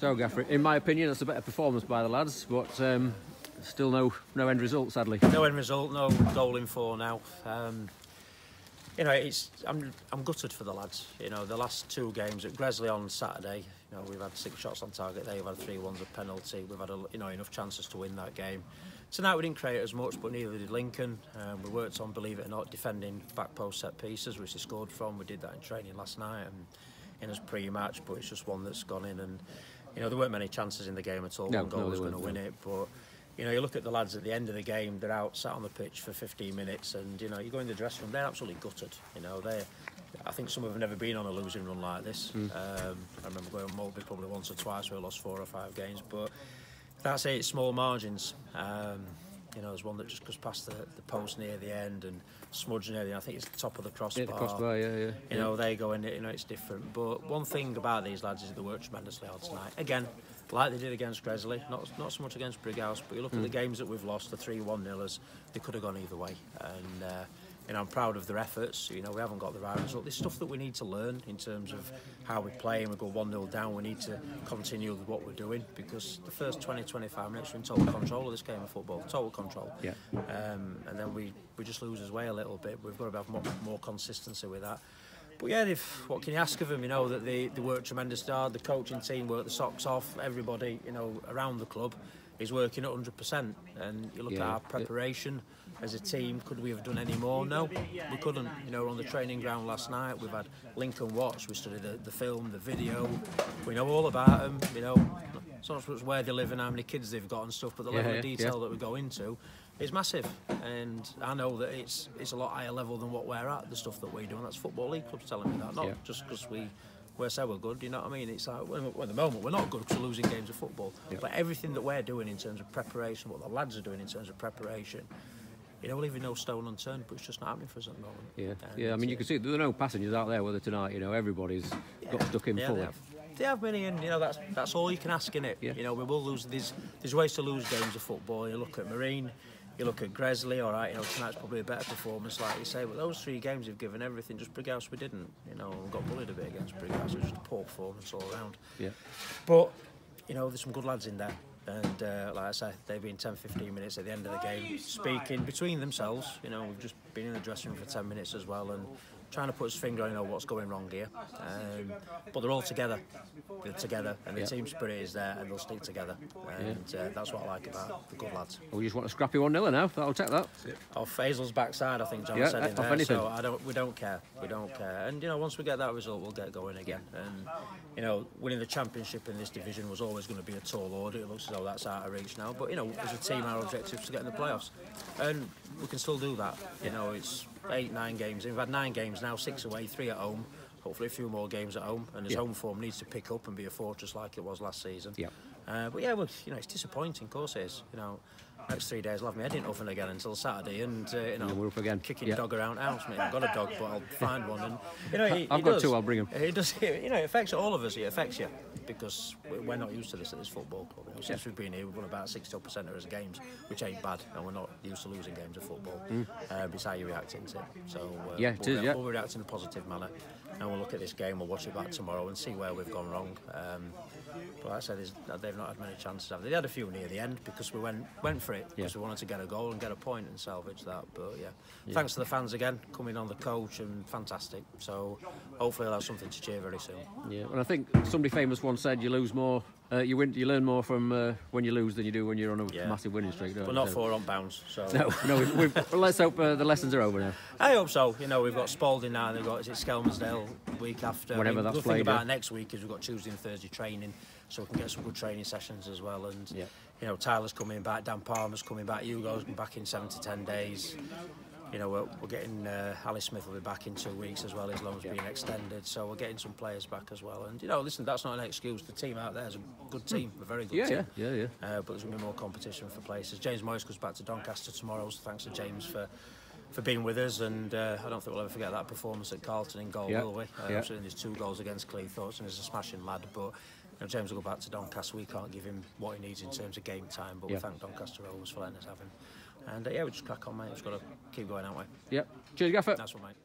So, Gaffer, in my opinion, that's a better performance by the lads, but still no end result, sadly. No end result, no goal in 4 now. You know, I'm gutted for the lads. You know, the last 2 games at Gresley on Saturday, you know, we've had 6 shots on target. They've had 3 ones, a penalty. We've had enough chances to win that game. Tonight we didn't create as much, but neither did Lincoln. We worked on, believe it or not, defending back post set pieces, which they scored from. We did that in training last night and in as pre-match, but it's just one that's gone in. And you know, there weren't many chances in the game at all. One goal was going to win it, but. You know, you look at the lads at the end of the game, they're out, sat on the pitch for 15 minutes and, you know, you go in the dressing room, they're absolutely gutted. You know, I think some of them have never been on a losing run like this. I remember going on Mulby probably once or twice where I lost 4 or 5 games, but that's it, small margins. You know, there's one that just goes past the post near the end and smudge near the end. I think it's the top of the crossbar. Yeah, the crossbar, yeah. You know, they go in, you know, it's different. But one thing about these lads is they work tremendously hard tonight. Again, like they did against Gresley, not so much against Brighouse, but you look at the games that we've lost, the 3-1-0ers, they could have gone either way. And you know, I'm proud of their efforts. You know, we haven't got the right result. There's stuff that we need to learn in terms of how we play, and we go 1-0 down. We need to continue with what we're doing, because the first 20-25 minutes we're in total control of this game of football, total control. Yeah. And then we just lose our way a little bit. We've got to have more consistency with that. But yeah, what can you ask of them? You know, that they work tremendously hard. The coaching team work the socks off. Everybody, you know, around the club is working at 100%. And you look at our preparation as a team. Could we have done any more? No, we couldn't. You know, we're on the training ground last night. We've had Lincoln watch. We studied the film, the video. We know all about them. You know, it's not so much where they live and how many kids they've got and stuff, but the level of detail that we go into is massive. And I know that it's a lot higher level than what we're at, the stuff that we do, and that's Football League clubs telling me that, not just because we're so we're good, you know what I mean? It's like, well, at the moment we're not good because we're losing games of football, but everything that we're doing in terms of preparation, what the lads are doing in terms of preparation, you know, we're leaving no stone unturned, but it's just not happening for us at the moment. I mean, you can see there are no passengers out there, whether tonight, you know, everybody's got stuck in fully. They have many, and you know, that's all you can ask, innit? You know, we will lose. There's ways to lose games of football. You look at Marine, you look at Gresley. All right, you know, tonight's probably a better performance, like you say. But those 3 games have given everything. Just Brighouse, we didn't. You know, we got bullied a bit against Brighouse. It was just a poor performance all around. Yeah. But you know, there's some good lads in there. And like I say, they've been 10-15 minutes at the end of the game speaking between themselves. You know, we've just been in the dressing room for 10 minutes as well, and trying to put his finger on, you know, what's going wrong here. But they're all together. They're together, and the team spirit is there, and they'll stick together. And that's what I like about the good lads. Well, we just want a scrappy 1-0 now. I'll take that. Off Hazel's backside, I think John said in there. Anything. So we don't care. We don't care. And you know, once we get that result, we'll get going again. And you know, winning the championship in this division was always going to be a tall order. It looks as though that's out of reach now. But you know, as a team, our objective is to get in the playoffs, and we can still do that. You know, it's 8-9 games. We've had 9 games now, 6 away, 3 at home. Hopefully a few more games at home, and his home form needs to pick up and be a fortress like it was last season. But yeah, well, you know, it's disappointing, of course it is. You know, next 3 days I'll have my head in oven again until Saturday, and you know, we're up again. Kicking dog around house. Mate, I've got a dog, but I'll find one. And you know, I've got 2. I'll bring them. It does. You know, it affects all of us. It affects you because we're not used to this at this football club. You know, since we've been here, we've won about 60% of his games, which ain't bad, and we're not used to losing games of football. It's how you react to it. So we'll react in a positive manner, and we'll look at this game. We'll watch it back tomorrow and see where we've gone wrong. But like I said, they've not had many chances. They had a few near the end because we went for it because we wanted to get a goal and get a point and salvage that. But thanks to the fans again coming on the coach, and fantastic. So hopefully they'll have something to cheer very soon. Yeah, and I think somebody famous once said you lose more, you learn more from when you lose than you do when you're on a massive winning streak. But not 4 on bounce. So no. Let's hope the lessons are over now. I hope so. You know, we've got Spalding now. They've got Skelmersdale the week after. Whenever that's played. The thing about next week is we've got Tuesday and Thursday training, so we can get some good training sessions as well. And you know, Tyler's coming back, Dan Palmer's coming back, Hugo's back in 7 to 10 days. You know, we're getting Ali Smith will be back in 2 weeks as well. His loan's being extended, so we're getting some players back as well. And you know, listen, that's not an excuse. The team out there is a good team, a very good team. But there's going to be more competition for places. James Moyes goes back to Doncaster tomorrow, so thanks to James for being with us. And I don't think we'll ever forget that performance at Carlton in goal, will we? Absolutely, there's 2 goals against Cleethorpes, and he's a smashing lad. But you know, James will go back to Doncaster. We can't give him what he needs in terms of game time, but we thank Doncaster Rovers for letting us have him. And we just crack on, mate. We've just got to keep going, haven't we? Cheers, Gaffer. That's what, mate.